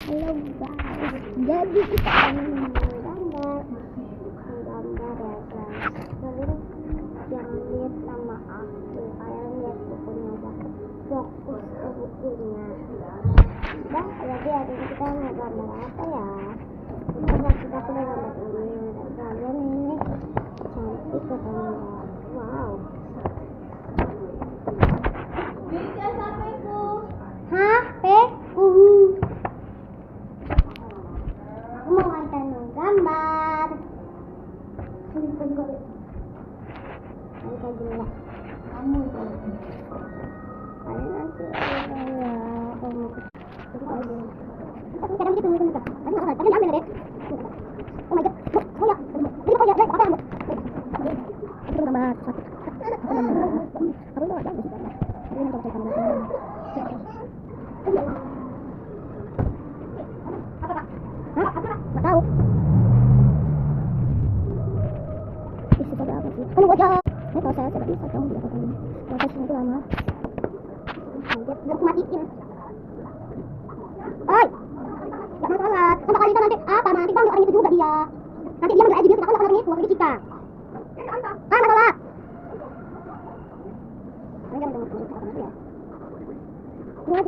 Halo guys, jadi kita akan menggambar ya guys. Kalian jangan lihat nama aku, kalian lihat bukunya aja. Fokus ke bukunya. Dah, jadi hari ini kita mau gambar apa ya? Kita punya gambar ini. Dan kalian ini cantik katanya. Wow. Hah? Mau ngantain gambar. Simpen gue. Ini kayak gini lah. Kamu itu. Kalian nanti ya. Kadang gitu nih kan. Tadi nggak ada. Tadi nggak ada. Oh my god. Oh ya. Ini kok ya? Apa yang? Itu gambar. Aku mau ada di sana. Ini kalau saya gambar. Nggak tahu. Isi pada apa sih? Kalau wajah. Kalau saya tidak bisa dong dia katanya. Prosesnya itu lama. Biar matiin. Oi. Jangan sholat. Sama kali itu nanti apa? Nanti bang orang itu juga dia. Nanti dia nggak dia kalau orang itu waktu kita. Mana sholat? Jangan